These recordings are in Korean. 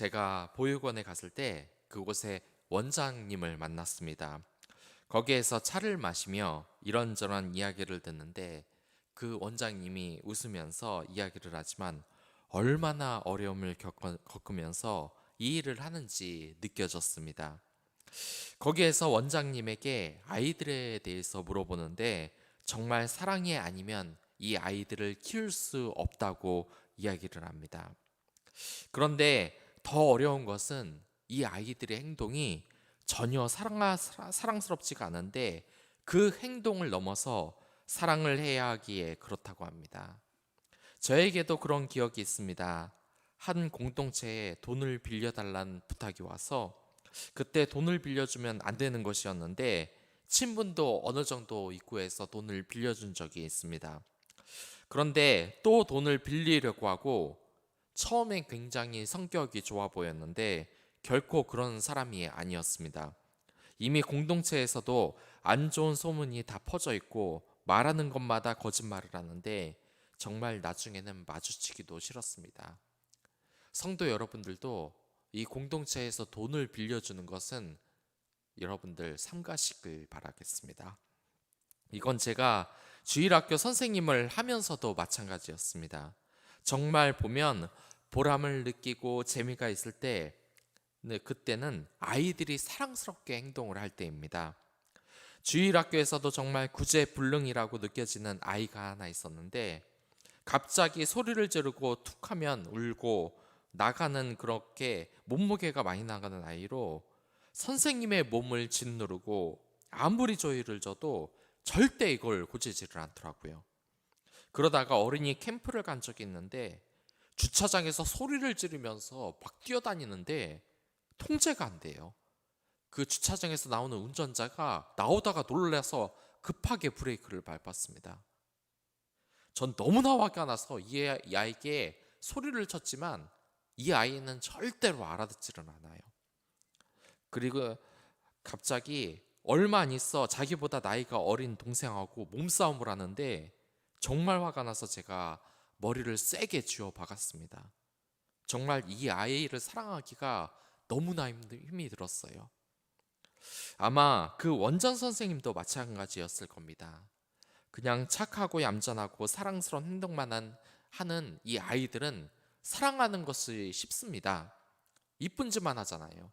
제가 보육원에 갔을 때 그곳에 원장님을 만났습니다. 거기에서 차를 마시며 이런저런 이야기를 듣는데 그 원장님이 웃으면서 이야기를 하지만 얼마나 어려움을 겪으면서 이 일을 하는지 느껴졌습니다. 거기에서 원장님에게 아이들에 대해서 물어보는데 정말 사랑이 아니면 이 아이들을 키울 수 없다고 이야기를 합니다. 그런데 더 어려운 것은 이 아이들의 행동이 전혀 사랑스럽지가 않은데 그 행동을 넘어서 사랑을 해야 하기에 그렇다고 합니다. 저에게도 그런 기억이 있습니다. 한 공동체에 돈을 빌려달라는 부탁이 와서 그때 돈을 빌려주면 안 되는 것이었는데 친분도 어느 정도 있고 해서 돈을 빌려준 적이 있습니다. 그런데 또 돈을 빌리려고 하고 처음엔 굉장히 성격이 좋아 보였는데 결코 그런 사람이 아니었습니다. 이미 공동체에서도 안 좋은 소문이 다 퍼져 있고 말하는 것마다 거짓말을 하는데 정말 나중에는 마주치기도 싫었습니다. 성도 여러분들도 이 공동체에서 돈을 빌려주는 것은 여러분들 삼가시길 바라겠습니다. 이건 제가 주일학교 선생님을 하면서도 마찬가지였습니다. 정말 보면 보람을 느끼고 재미가 있을 때 그때는 아이들이 사랑스럽게 행동을 할 때입니다. 주일학교에서도 정말 구제불능이라고 느껴지는 아이가 하나 있었는데 갑자기 소리를 지르고 툭하면 울고 나가는 그렇게 몸무게가 많이 나가는 아이로 선생님의 몸을 짓누르고 아무리 조의를 줘도 절대 이걸 고치지를 않더라고요. 그러다가 어린이 캠프를 간 적이 있는데 주차장에서 소리를 지르면서 막 뛰어다니는데 통제가 안 돼요. 그 주차장에서 나오는 운전자가 나오다가 놀라서 급하게 브레이크를 밟았습니다. 전 너무나 화가 나서 이 아이에게 소리를 쳤지만 이 아이는 절대로 알아듣지를 않아요. 그리고 갑자기 얼마 안 있어 자기보다 나이가 어린 동생하고 몸싸움을 하는데 정말 화가 나서 제가 머리를 세게 쥐어 박았습니다. 정말 이 아이를 사랑하기가 너무나 힘이 들었어요. 아마 그 원장 선생님도 마찬가지였을 겁니다. 그냥 착하고 얌전하고 사랑스러운 행동만 하는 이 아이들은 사랑하는 것이 쉽습니다. 이쁜 짓만 하잖아요.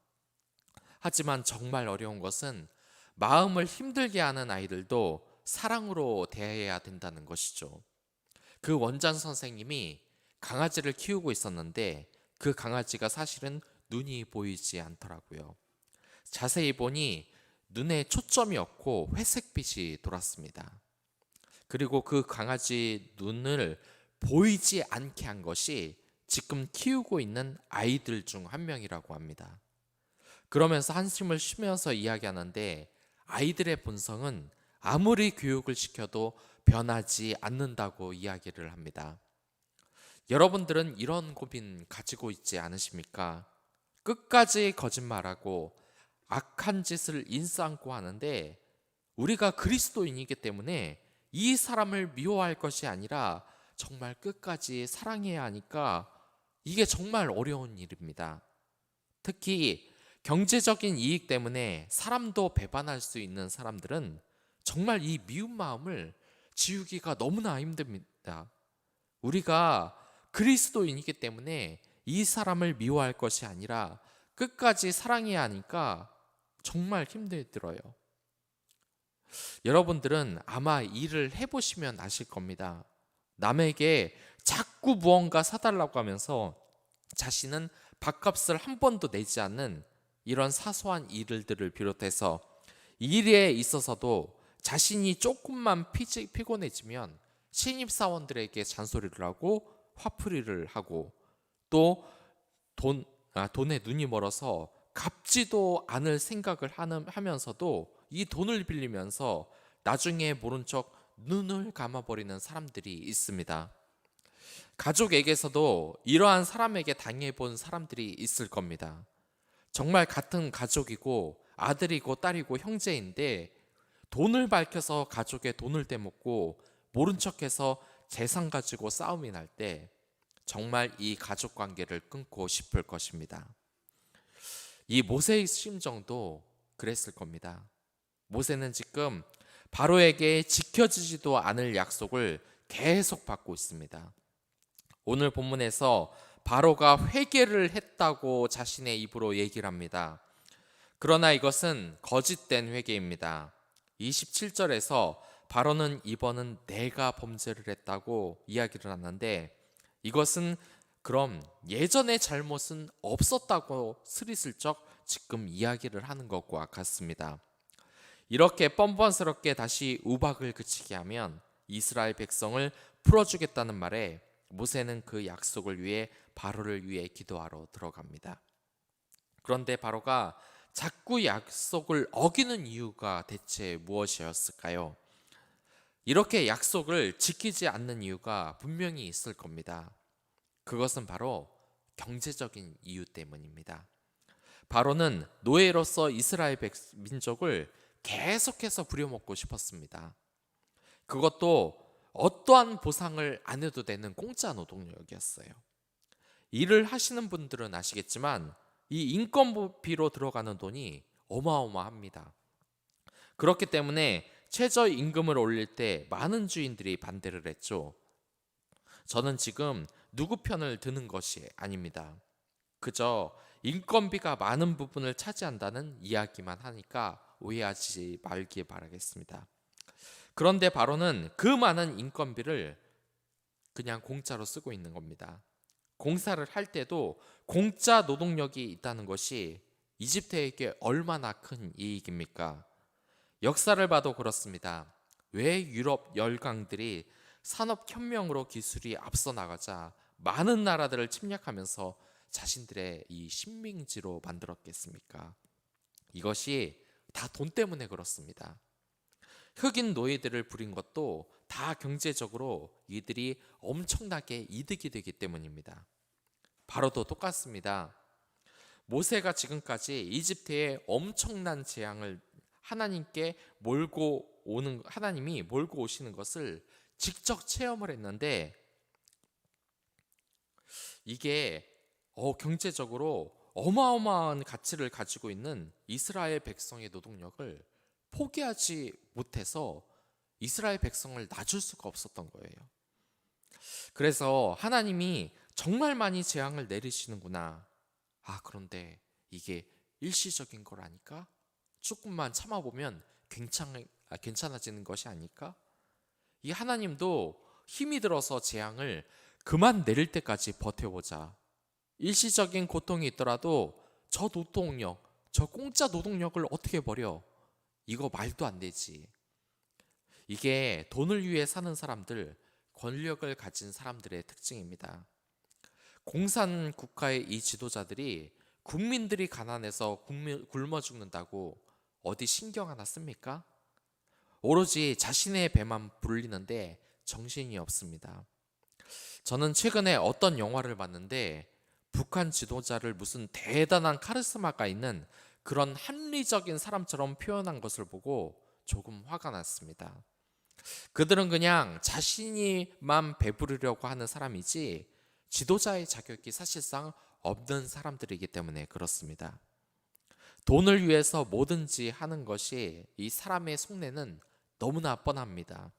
하지만 정말 어려운 것은 마음을 힘들게 하는 아이들도 사랑으로 대해야 된다는 것이죠. 그 원장 선생님이 강아지를 키우고 있었는데 그 강아지가 사실은 눈이 보이지 않더라고요. 자세히 보니 눈에 초점이 없고 회색빛이 돌았습니다. 그리고 그 강아지 눈을 보이지 않게 한 것이 지금 키우고 있는 아이들 중 한 명이라고 합니다. 그러면서 한숨을 쉬면서 이야기하는데 아이들의 본성은 아무리 교육을 시켜도 변하지 않는다고 이야기를 합니다. 여러분들은 이런 고민 가지고 있지 않으십니까? 끝까지 거짓말하고 악한 짓을 인싸안고 하는데 우리가 그리스도인이기 때문에 이 사람을 미워할 것이 아니라 정말 끝까지 사랑해야 하니까 이게 정말 어려운 일입니다. 특히 경제적인 이익 때문에 사람도 배반할 수 있는 사람들은 정말 이 미운 마음을 지우기가 너무나 힘듭니다. 우리가 그리스도인이기 때문에 이 사람을 미워할 것이 아니라 끝까지 사랑해야 하니까 정말 힘들어요. 여러분들은 아마 일을 해보시면 아실 겁니다. 남에게 자꾸 무언가 사달라고 하면서 자신은 밥값을 한 번도 내지 않는 이런 사소한 일들을 비롯해서 일에 있어서도 자신이 조금만 피곤해지면 신입사원들에게 잔소리를 하고 화풀이를 하고 또 돈에 눈이 멀어서 갚지도 않을 생각을 하면서도 이 돈을 빌리면서 나중에 모른 척 눈을 감아버리는 사람들이 있습니다. 가족에게서도 이러한 사람에게 당해본 사람들이 있을 겁니다. 정말 같은 가족이고 아들이고 딸이고 형제인데 돈을 밝혀서 가족의 돈을 떼먹고 모른 척해서 재산 가지고 싸움이 날 때 정말 이 가족 관계를 끊고 싶을 것입니다. 이 모세의 심정도 그랬을 겁니다. 모세는 지금 바로에게 지켜지지도 않을 약속을 계속 받고 있습니다. 오늘 본문에서 바로가 회개를 했다고 자신의 입으로 얘기를 합니다. 그러나 이것은 거짓된 회개입니다. 27절에서 바로는 이번은 내가 범죄를 했다고 이야기를 하는데, 이것은 그럼 예전의 잘못은 없었다고 스리슬쩍 지금 이야기를 하는 것과 같습니다. 이렇게 뻔뻔스럽게 다시 우박을 그치게 하면 이스라엘 백성을 풀어주겠다는 말에 모세는 그 약속을 위해 바로를 위해 기도하러 들어갑니다. 그런데 바로가 자꾸 약속을 어기는 이유가 대체 무엇이었을까요? 이렇게 약속을 지키지 않는 이유가 분명히 있을 겁니다. 그것은 바로 경제적인 이유 때문입니다. 바로는 노예로서 이스라엘 민족을 계속해서 부려먹고 싶었습니다. 그것도 어떠한 보상을 안 해도 되는 공짜 노동력이었어요. 일을 하시는 분들은 아시겠지만 이 인건비로 들어가는 돈이 어마어마합니다. 그렇기 때문에 최저임금을 올릴 때 많은 주인들이 반대를 했죠. 저는 지금 누구 편을 드는 것이 아닙니다. 그저 인건비가 많은 부분을 차지한다는 이야기만 하니까 오해하지 말길 바라겠습니다. 그런데 바로는 그 많은 인건비를 그냥 공짜로 쓰고 있는 겁니다. 공사를 할 때도 공짜 노동력이 있다는 것이 이집트에게 얼마나 큰 이익입니까? 역사를 봐도 그렇습니다. 왜 유럽 열강들이 산업혁명으로 기술이 앞서 나가자 많은 나라들을 침략하면서 자신들의 이 식민지로 만들었겠습니까? 이것이 다 돈 때문에 그렇습니다. 흑인 노예들을 부린 것도 다 경제적으로 이들이 엄청나게 이득이 되기 때문입니다. 바로도 똑같습니다. 모세가 지금까지 이집트에 엄청난 재앙을 하나님이 몰고 오시는 것을 직접 체험을 했는데, 이게 경제적으로 어마어마한 가치를 가지고 있는 이스라엘 백성의 노동력을 포기하지 못해서 이스라엘 백성을 놔줄 수가 없었던 거예요. 그래서 하나님이 정말 많이 재앙을 내리시는구나. 그런데 이게 일시적인 거라니까? 조금만 참아보면 괜찮아지는 것이 아닐까? 이 하나님도 힘이 들어서 재앙을 그만 내릴 때까지 버텨보자. 일시적인 고통이 있더라도 저 공짜 노동력을 어떻게 버려? 이거 말도 안 되지. 이게 돈을 위해 사는 사람들, 권력을 가진 사람들의 특징입니다. 공산 국가의 이 지도자들이 국민들이 가난해서 굶어 죽는다고 어디 신경 하나 씁니까? 오로지 자신의 배만 불리는데 정신이 없습니다. 저는 최근에 어떤 영화를 봤는데 북한 지도자를 무슨 대단한 카리스마가 있는 그런 합리적인 사람처럼 표현한 것을 보고 조금 화가 났습니다. 그들은 그냥 자신이만 배부르려고 하는 사람이지 지도자의 자격이 사실상 없는 사람들이기 때문에 그렇습니다. 돈을 위해서 뭐든지 하는 것이 이 사람의 속내는 너무나 뻔합니다.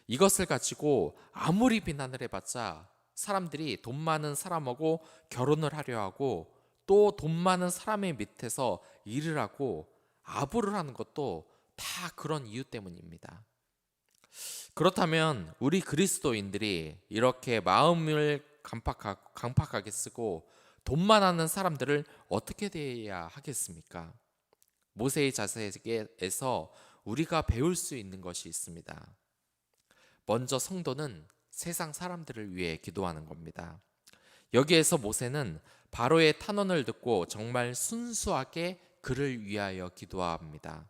이것을 가지고 아무리 비난을 해봤자 사람들이 돈 많은 사람하고 결혼을 하려 하고, 또 돈 많은 사람의 밑에서 일을 하고 아부를 하는 것도 다 그런 이유 때문입니다. 그렇다면 우리 그리스도인들이 이렇게 마음을 강팍하게 쓰고 돈만 하는 사람들을 어떻게 대해야 하겠습니까? 모세의 자세에서 우리가 배울 수 있는 것이 있습니다. 먼저 성도는 세상 사람들을 위해 기도하는 겁니다. 여기에서 모세는 바로의 탄원을 듣고 정말 순수하게 그를 위하여 기도합니다.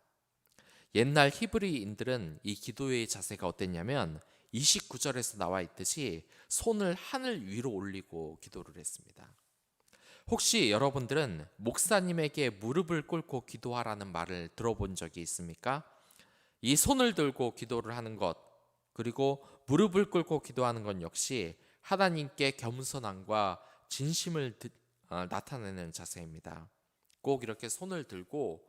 옛날 히브리인들은 이 기도의 자세가 어땠냐면 29절에서 나와 있듯이 손을 하늘 위로 올리고 기도를 했습니다. 혹시 여러분들은 목사님에게 무릎을 꿇고 기도하라는 말을 들어본 적이 있습니까? 이 손을 들고 기도를 하는 것, 그리고 무릎을 꿇고 기도하는 것 역시 하나님께 겸손함과 진심을 나타내는 자세입니다. 꼭 이렇게 손을 들고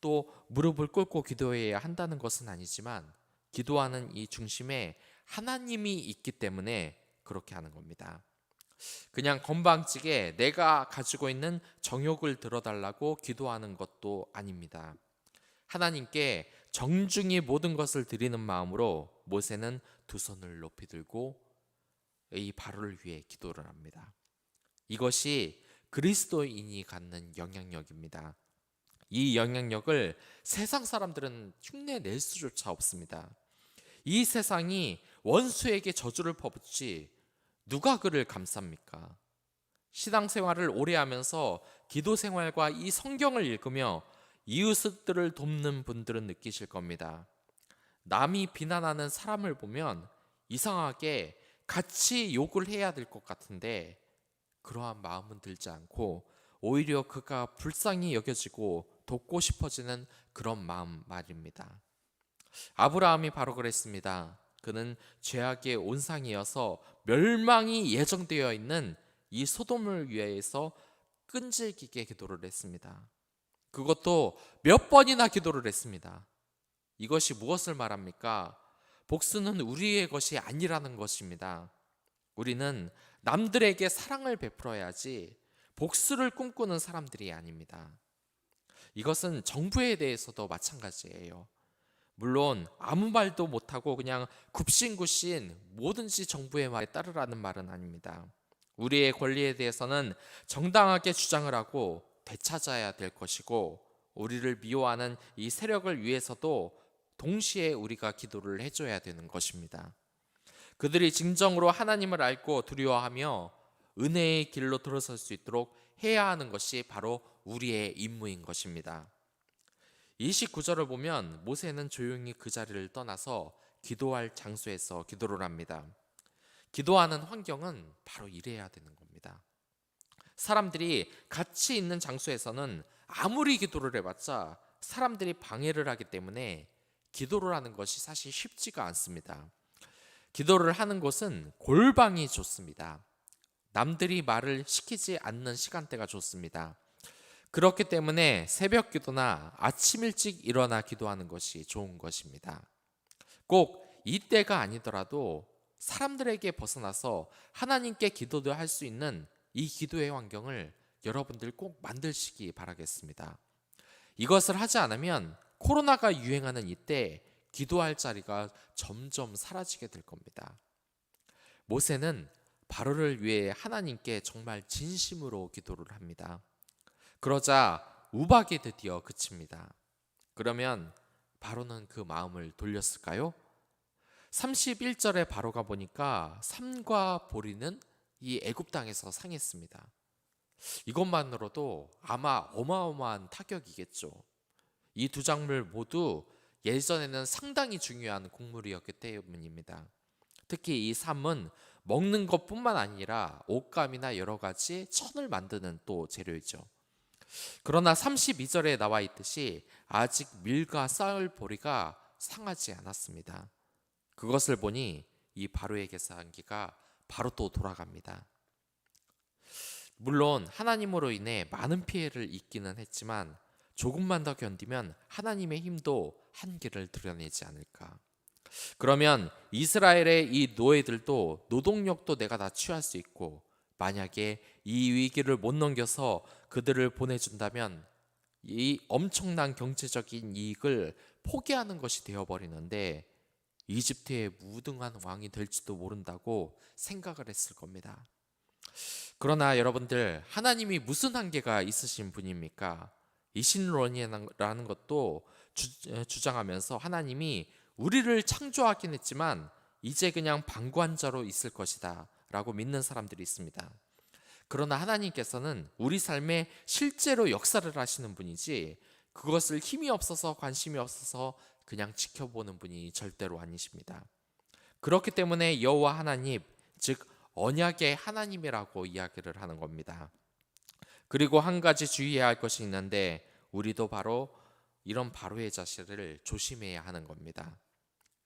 또 무릎을 꿇고 기도해야 한다는 것은 아니지만 기도하는 이 중심에 하나님이 있기 때문에 그렇게 하는 겁니다. 그냥 건방지게 내가 가지고 있는 정욕을 들어달라고 기도하는 것도 아닙니다. 하나님께 정중히 모든 것을 드리는 마음으로 모세는 두 손을 높이 들고 이 바로를 위해 기도를 합니다. 이것이 그리스도인이 갖는 영향력입니다. 이 영향력을 세상 사람들은 흉내낼 수조차 없습니다. 이 세상이 원수에게 저주를 퍼붓지 누가 그를 감쌉니까? 신앙생활을 오래 하면서 기도 생활과 이 성경을 읽으며 이웃들을 돕는 분들은 느끼실 겁니다. 남이 비난하는 사람을 보면 이상하게 같이 욕을 해야 될 것 같은데 그러한 마음은 들지 않고 오히려 그가 불쌍히 여겨지고 돕고 싶어지는 그런 마음 말입니다. 아브라함이 바로 그랬습니다. 그는 죄악의 온상이어서 멸망이 예정되어 있는 이 소돔을 위해서 끈질기게 기도를 했습니다. 그것도 몇 번이나 기도를 했습니다. 이것이 무엇을 말합니까? 복수는 우리의 것이 아니라는 것입니다. 우리는 남들에게 사랑을 베풀어야지 복수를 꿈꾸는 사람들이 아닙니다. 이것은 정부에 대해서도 마찬가지예요. 물론 아무 말도 못하고 그냥 굽신굽신 뭐든지 정부의 말에 따르라는 말은 아닙니다. 우리의 권리에 대해서는 정당하게 주장을 하고 되찾아야 될 것이고 우리를 미워하는 이 세력을 위해서도 동시에 우리가 기도를 해줘야 되는 것입니다. 그들이 진정으로 하나님을 알고 두려워하며 은혜의 길로 들어설 수 있도록 해야 하는 것이 바로 우리의 임무인 것입니다. 29절을 보면 모세는 조용히 그 자리를 떠나서 기도할 장소에서 기도를 합니다. 기도하는 환경은 바로 이래야 되는 겁니다. 사람들이 같이 있는 장소에서는 아무리 기도를 해봤자 사람들이 방해를 하기 때문에 기도를 하는 것이 사실 쉽지가 않습니다. 기도를 하는 곳은 골방이 좋습니다. 남들이 말을 시키지 않는 시간대가 좋습니다. 그렇기 때문에 새벽 기도나 아침 일찍 일어나 기도하는 것이 좋은 것입니다. 꼭 이때가 아니더라도 사람들에게 벗어나서 하나님께 기도도 할 수 있는 이 기도의 환경을 여러분들 꼭 만드시기 바라겠습니다. 이것을 하지 않으면 코로나가 유행하는 이때 기도할 자리가 점점 사라지게 될 겁니다. 모세는 바로를 위해 하나님께 정말 진심으로 기도를 합니다. 그러자 우박이 드디어 그칩니다. 그러면 바로는 그 마음을 돌렸을까요? 31절에 바로가 보니까 삼과 보리는 이 애굽 땅에서 상했습니다. 이것만으로도 아마 어마어마한 타격이겠죠. 이 두 작물 모두 예전에는 상당히 중요한 곡물이었기 때문입니다. 특히 이 삼은 먹는 것뿐만 아니라 옷감이나 여러 가지 천을 만드는 또 재료이죠. 그러나 32절에 나와 있듯이 아직 밀과 쌀 보리가 상하지 않았습니다. 그것을 보니 이 바로의 계산기가 바로 또 돌아갑니다. 물론 하나님으로 인해 많은 피해를 입기는 했지만 조금만 더 견디면 하나님의 힘도 한계를 드러내지 않을까. 그러면 이스라엘의 이 노예들도 노동력도 내가 다 취할 수 있고 만약에 이 위기를 못 넘겨서 그들을 보내준다면 이 엄청난 경제적인 이익을 포기하는 것이 되어버리는데 이집트의 무등한 왕이 될지도 모른다고 생각을 했을 겁니다. 그러나 여러분들, 하나님이 무슨 한계가 있으신 분입니까? 이신론이라는 것도 주장하면서 하나님이 우리를 창조하긴 했지만 이제 그냥 방관자로 있을 것이다 라고 믿는 사람들이 있습니다. 그러나 하나님께서는 우리 삶에 실제로 역사를 하시는 분이지 그것을 힘이 없어서 관심이 없어서 그냥 지켜보는 분이 절대로 아니십니다. 그렇기 때문에 여호와 하나님, 즉 언약의 하나님이라고 이야기를 하는 겁니다. 그리고 한 가지 주의해야 할 것이 있는데 우리도 바로 이런 바로의 자세를 조심해야 하는 겁니다.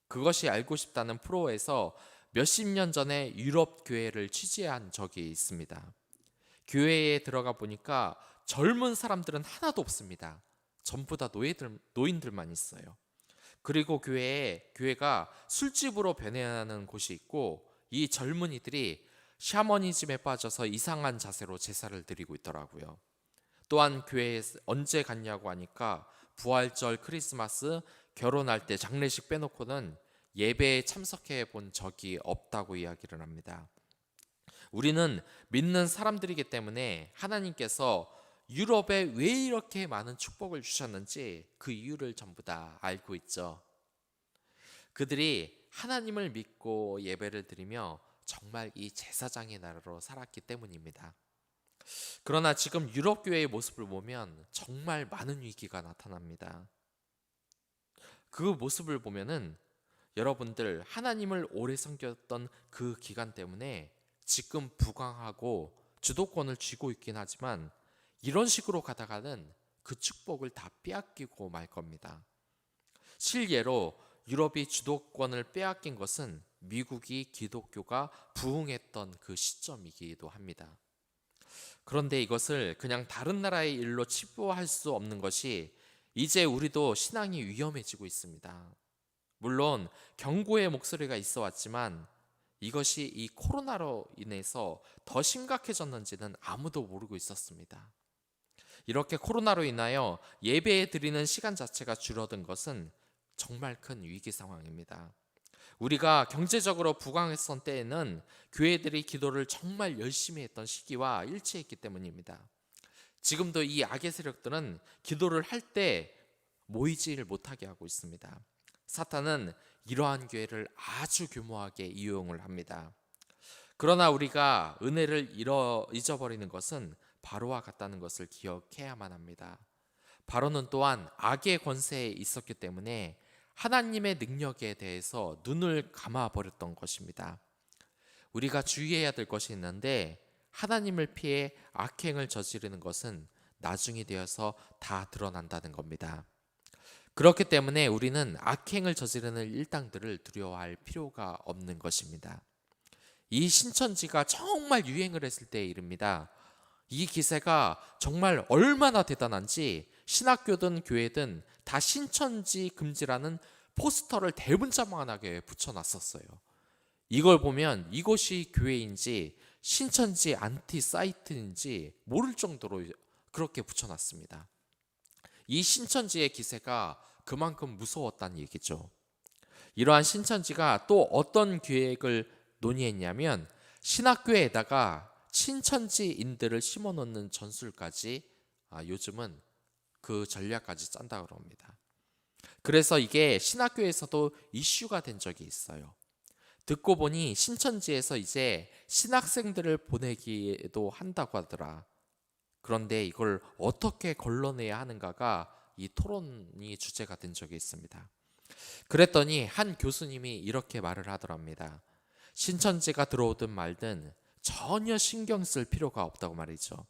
그것이 알고 싶다는 프로에서 몇십 년 전에 유럽 교회를 취재한 적이 있습니다. 교회에 들어가 보니까 젊은 사람들은 하나도 없습니다. 전부 다 노인들만 있어요. 그리고 교회가 술집으로 변해가는 곳이 있고, 이 젊은이들이 샤머니즘에 빠져서 이상한 자세로 제사를 드리고 있더라고요. 또한 교회에 언제 갔냐고 하니까 부활절, 크리스마스, 결혼할 때 장례식 빼놓고는 예배에 참석해 본 적이 없다고 이야기를 합니다. 우리는 믿는 사람들이기 때문에 하나님께서 유럽에 왜 이렇게 많은 축복을 주셨는지 그 이유를 전부 다 알고 있죠. 그들이 하나님을 믿고 예배를 드리며 정말 이 제사장의 나라로 살았기 때문입니다. 그러나 지금 유럽 교회의 모습을 보면 정말 많은 위기가 나타납니다. 그 모습을 보면은 여러분들 하나님을 오래 섬겼던 그 기간 때문에 지금 부강하고 주도권을 쥐고 있긴 하지만 이런 식으로 가다가는 그 축복을 다 빼앗기고 말 겁니다. 실예로 유럽이 주도권을 빼앗긴 것은 미국이 기독교가 부흥했던 그 시점이기도 합니다. 그런데 이것을 그냥 다른 나라의 일로 치부할 수 없는 것이 이제 우리도 신앙이 위험해지고 있습니다. 물론 경고의 목소리가 있어 왔지만 이것이 이 코로나로 인해서 더 심각해졌는지는 아무도 모르고 있었습니다. 이렇게 코로나로 인하여 예배 드리는 시간 자체가 줄어든 것은 정말 큰 위기 상황입니다. 우리가 경제적으로 부강했던 때에는 교회들이 기도를 정말 열심히 했던 시기와 일치했기 때문입니다. 지금도 이 악의 세력들은 기도를 할 때 모이지를 못하게 하고 있습니다. 사탄은 이러한 교회를 아주 교모하게 이용을 합니다. 그러나 우리가 은혜를 잊어버리는 것은 바로와 같다는 것을 기억해야만 합니다. 바로는 또한 악의 권세에 있었기 때문에 하나님의 능력에 대해서 눈을 감아버렸던 것입니다. 우리가 주의해야 될 것이 있는데 하나님을 피해 악행을 저지르는 것은 나중이 되어서 다 드러난다는 겁니다. 그렇기 때문에 우리는 악행을 저지르는 일당들을 두려워할 필요가 없는 것입니다. 이 신천지가 정말 유행을 했을 때의 일입니다. 이 기세가 정말 얼마나 대단한지 신학교든 교회든 다 신천지 금지라는 포스터를 대문짝만하게 붙여놨었어요. 이걸 보면 이것이 교회인지 신천지 안티 사이트인지 모를 정도로 그렇게 붙여놨습니다. 이 신천지의 기세가 그만큼 무서웠다는 얘기죠. 이러한 신천지가 또 어떤 계획을 논의했냐면 신학교에다가 신천지인들을 심어놓는 전술까지 요즘은 그 전략까지 짠다고 합니다. 그래서 이게 신학교에서도 이슈가 된 적이 있어요. 듣고 보니 신천지에서 이제 신학생들을 보내기도 한다고 하더라. 그런데 이걸 어떻게 걸러내야 하는가가 이 토론이 주제가 된 적이 있습니다. 그랬더니 한 교수님이 이렇게 말을 하더랍니다. 신천지가 들어오든 말든 전혀 신경 쓸 필요가 없다고 말이죠.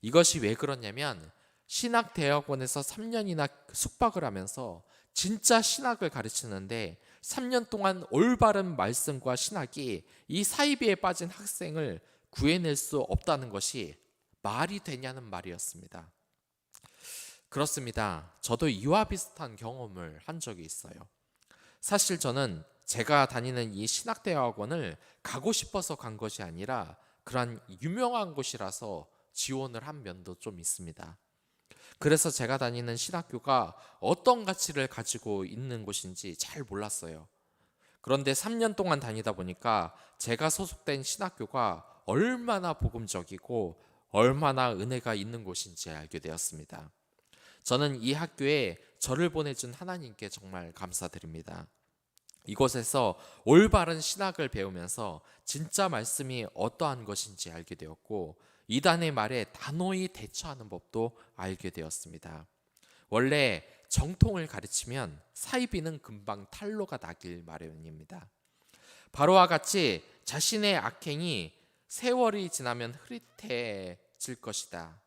이것이 왜 그러냐면 신학대학원에서 3년이나 숙박을 하면서 진짜 신학을 가르치는데 3년 동안 올바른 말씀과 신학이 이 사이비에 빠진 학생을 구해낼 수 없다는 것이 말이 되냐는 말이었습니다. 그렇습니다. 저도 이와 비슷한 경험을 한 적이 있어요. 사실 저는 제가 다니는 이 신학대학원을 가고 싶어서 간 것이 아니라 그런 유명한 곳이라서 지원을 한 면도 좀 있습니다. 그래서 제가 다니는 신학교가 어떤 가치를 가지고 있는 곳인지 잘 몰랐어요. 그런데 3년 동안 다니다 보니까 제가 소속된 신학교가 얼마나 복음적이고 얼마나 은혜가 있는 곳인지 알게 되었습니다. 저는 이 학교에 저를 보내준 하나님께 정말 감사드립니다. 이곳에서 올바른 신학을 배우면서 진짜 말씀이 어떠한 것인지 알게 되었고 이단의 말에 단호히 대처하는 법도 알게 되었습니다. 원래 정통을 가르치면 사이비는 금방 탄로가 나길 마련입니다. 바로와 같이 자신의 악행이 세월이 지나면 흐릿해질 것이다.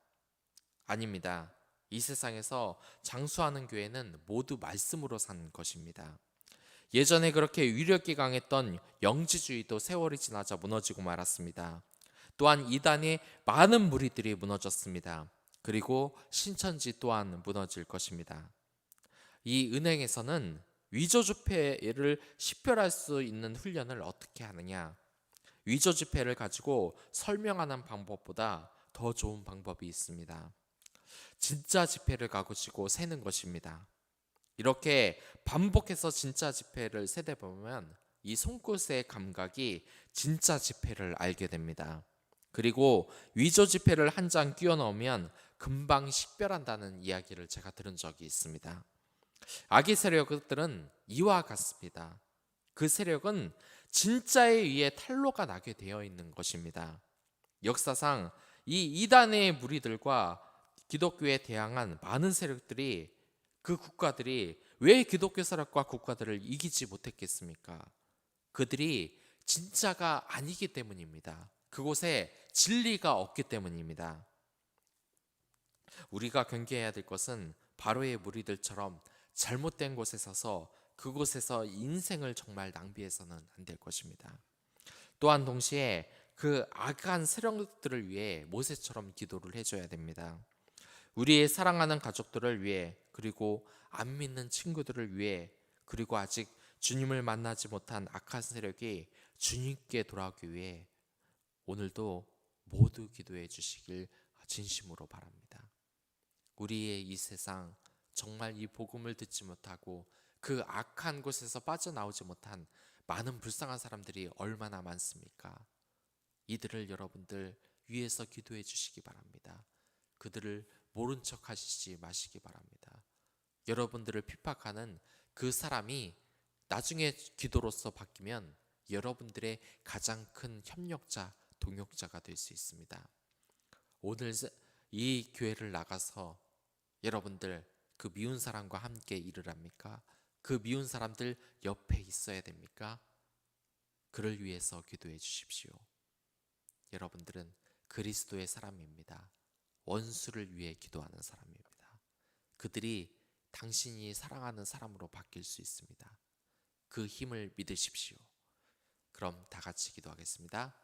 아닙니다. 이 세상에서 장수하는 교회는 모두 말씀으로 산 것입니다. 예전에 그렇게 위력이 강했던 영지주의도 세월이 지나자 무너지고 말았습니다. 또한 이단의 많은 무리들이 무너졌습니다. 그리고 신천지 또한 무너질 것입니다. 이 은행에서는 위조지폐를 식별할 수 있는 훈련을 어떻게 하느냐? 위조지폐를 가지고 설명하는 방법보다 더 좋은 방법이 있습니다. 진짜 지폐를 가지고 세는 것입니다. 이렇게 반복해서 진짜 지폐를 세다 보면 이 손끝의 감각이 진짜 지폐를 알게 됩니다. 그리고 위조 지폐를 한 장 끼워 넣으면 금방 식별한다는 이야기를 제가 들은 적이 있습니다. 악의 세력들은 이와 같습니다. 그 세력은 진짜에 의해 탄로가 나게 되어 있는 것입니다. 역사상 이 이단의 무리들과 기독교에 대항한 많은 세력들이, 그 국가들이 왜 기독교 세력과 국가들을 이기지 못했겠습니까? 그들이 진짜가 아니기 때문입니다. 그곳에 진리가 없기 때문입니다. 우리가 경계해야 될 것은 바로의 무리들처럼 잘못된 곳에 서서 그곳에서 인생을 정말 낭비해서는 안 될 것입니다. 또한 동시에 그 악한 세력들을 위해 모세처럼 기도를 해줘야 됩니다. 우리의 사랑하는 가족들을 위해, 그리고 안 믿는 친구들을 위해, 그리고 아직 주님을 만나지 못한 악한 세력이 주님께 돌아오기 위해 오늘도 모두 기도해 주시길 진심으로 바랍니다. 우리의 이 세상, 정말 이 복음을 듣지 못하고 그 악한 곳에서 빠져나오지 못한 많은 불쌍한 사람들이 얼마나 많습니까? 이들을 여러분들 위해서 기도해 주시기 바랍니다. 그들을 모른 척 하시지 마시기 바랍니다. 여러분들을 핍박하는 그 사람이 나중에 기도로서 바뀌면 여러분들의 가장 큰 협력자, 동역자가 될 수 있습니다. 오늘 이 교회를 나가서 여러분들 그 미운 사람과 함께 일을 합니까? 그 미운 사람들 옆에 있어야 됩니까? 그를 위해서 기도해 주십시오. 여러분들은 그리스도의 사람입니다. 원수를 위해 기도하는 사람입니다. 그들이 당신이 사랑하는 사람으로 바뀔 수 있습니다. 그 힘을 믿으십시오. 그럼 다 같이 기도하겠습니다.